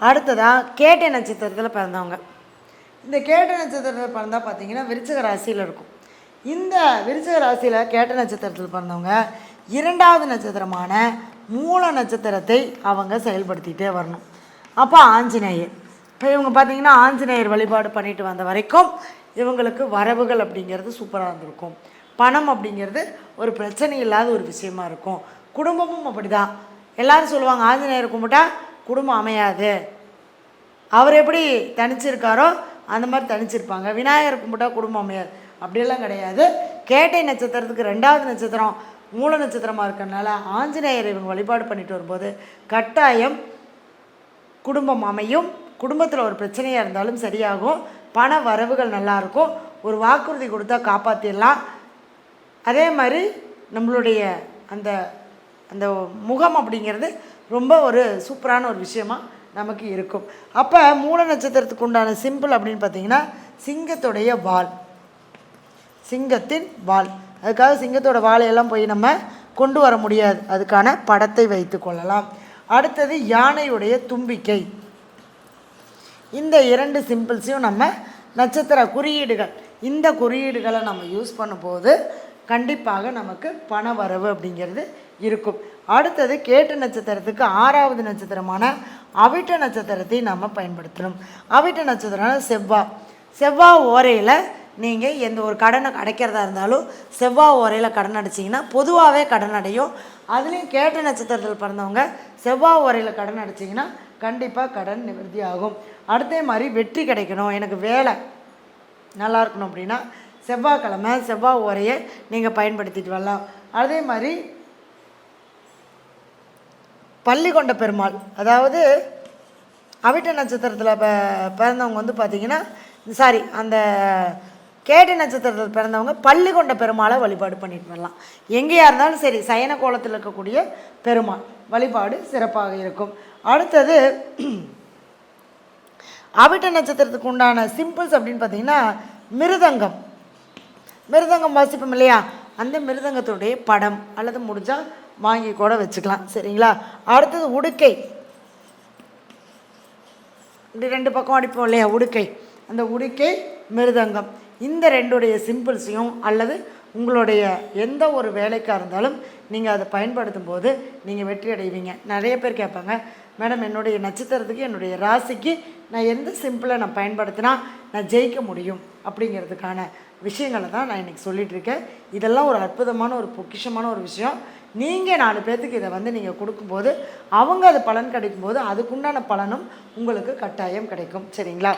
அடுத்ததாக கேட்டை நட்சத்திரத்தில் பிறந்தவங்க. இந்த கேட்டை நட்சத்திரத்தில் பிறந்தால் பார்த்திங்கன்னா விருச்சிக ராசியில் இருக்கும். இந்த விருச்சிக ராசியில் கேட்டை நட்சத்திரத்தில் பிறந்தவங்க 2வது நட்சத்திரமான மூல நட்சத்திரத்தை அவங்க செயல்படுத்திகிட்டே வரணும். அப்போ ஆஞ்சநேயர், இப்போ இவங்க பார்த்திங்கன்னா ஆஞ்சநேயர் வழிபாடு பண்ணிட்டு வந்த வரைக்கும் இவங்களுக்கு வரவுகள் அப்படிங்கிறது சூப்பராக இருந்திருக்கும். பணம் அப்படிங்கிறது ஒரு பிரச்சனை இல்லாத ஒரு விஷயமா இருக்கும். குடும்பமும் அப்படி தான். எல்லோரும் சொல்லுவாங்க ஆஞ்சநேயர் கும்பிட்டா குடும்பம் அமையாது, அவர் எப்படி தனிச்சிருக்காரோ அந்த மாதிரி தனிச்சிருப்பாங்க. விநாயகர் கும்பிட்டா குடும்பம் அமையாது, அப்படியெல்லாம் கிடையாது. கேட்டை நட்சத்திரத்துக்கு 2வது நட்சத்திரம் மூல நட்சத்திரமாக இருக்கிறதுனால ஆஞ்சநேயர் இவங்க வழிபாடு பண்ணிட்டு வரும்போது கட்டாயம் குடும்பம் அமையும். குடும்பத்தில் ஒரு பிரச்சனையாக இருந்தாலும் சரியாகும். பண வரவுகள் நல்லாயிருக்கும். ஒரு வாக்குறுதி கொடுத்தா காப்பாற்றிடலாம். அதே மாதிரி நம்மளுடைய அந்த அந்த முகம் அப்படிங்கிறது ரொம்ப ஒரு சூப்பரான ஒரு விஷயமாக நமக்கு இருக்கும். அப்போ மூல நட்சத்திரத்துக்கு உண்டான சிம்பிள் அப்படின்னு பார்த்திங்கன்னா சிங்கத்துடைய வால், சிங்கத்தின் வால். அதுக்காக சிங்கத்தோட வாழையெல்லாம் போய் நம்ம கொண்டு வர முடியாது, அதுக்கான படத்தை வைத்து கொள்ளலாம். அடுத்தது யானையுடைய தும்பிக்கை. இந்த 2 சிம்பிள்ஸையும் நம்ம நட்சத்திர குறியீடுகள், இந்த குறியீடுகளை நம்ம யூஸ் பண்ணும்போது கண்டிப்பாக நமக்கு பண வரவு அப்படிங்கிறது இருக்கும். அடுத்தது கேட்ட நட்சத்திரத்துக்கு 6வது நட்சத்திரமான அவிட்ட நட்சத்திரத்தை நம்ம பயன்படுத்தணும். அவிட்ட நட்சத்திரம் செவ்வாய் ஓரையில் நீங்கள் எந்த ஒரு கடனை அடைக்கிறதா இருந்தாலும் செவ்வாய் ஓரையில் கடன் அடைச்சிங்கன்னா பொதுவாகவே கடன் அடையும். அதுலேயும் கேட்ட நட்சத்திரத்தில் பிறந்தவங்க செவ்வாய் ஓரையில் கடன் அடைச்சிங்கன்னா கண்டிப்பாக கடன் நிவர்த்தி ஆகும். அடுத்தே மாதிரி வெற்றி கிடைக்கணும், எனக்கு வேலை நல்லா இருக்கணும் அப்படின்னா செவ்வாய்க்கிழமை செவ்வாய் ஓரையை நீங்கள் பயன்படுத்திட்டு வரலாம். அதே மாதிரி பள்ளிகொண்ட பெருமாள், அதாவது அவிட்ட நட்சத்திரத்தில் பிறந்தவங்க வந்து பார்த்திங்கன்னா அந்த கேட்டை நட்சத்திரத்தில் பிறந்தவங்க பள்ளிகொண்ட பெருமாளை வழிபாடு பண்ணிட்டு வரலாம். எங்கேயா இருந்தாலும் சரி சயன கோலத்தில் இருக்கக்கூடிய பெருமாள் வழிபாடு சிறப்பாக இருக்கும். அடுத்தது அவிட்ட நட்சத்திரத்துக்கு உண்டான சிம்பிள்ஸ் அப்படின்னு பார்த்திங்கன்னா மிருதங்கம் வாசிப்போம் இல்லையா, அந்த மிருதங்கத்துடைய படம் அல்லது முடிஞ்சால் வாங்கி கூட வச்சுக்கலாம். சரிங்களா? அடுத்தது உடுக்கை, இப்படி 2 பக்கம் அடிப்போம் இல்லையா உடுக்கை, அந்த உடுக்கை மிருதங்கம். இந்த 2உடைய சிம்பிள்ஸையும் அல்லது உங்களுடைய எந்த ஒரு வேலைக்காக இருந்தாலும் நீங்கள் அதை பயன்படுத்தும் போது நீங்கள் வெற்றி அடைவீங்க. நிறைய பேர் கேட்பாங்க, மேடம் என்னுடைய நட்சத்திரத்துக்கு என்னுடைய ராசிக்கு நான் எந்த சிம்பிளை நான் பயன்படுத்தினா நான் ஜெயிக்க முடியும் அப்படிங்கிறதுக்கான விஷயங்களை தான் நான் இன்றைக்கி சொல்லிகிட்ருக்கேன். இதெல்லாம் ஒரு அற்புதமான ஒரு பொக்கிஷமான ஒரு விஷயம். நீங்கள் 4 பேர்த்துக்கு இதை வந்து நீங்கள் கொடுக்கும்போது அவங்க அது பலன் கிடைக்கும்போது அதுக்குண்டான பலனும் உங்களுக்கு கட்டாயம் கிடைக்கும். சரிங்களா?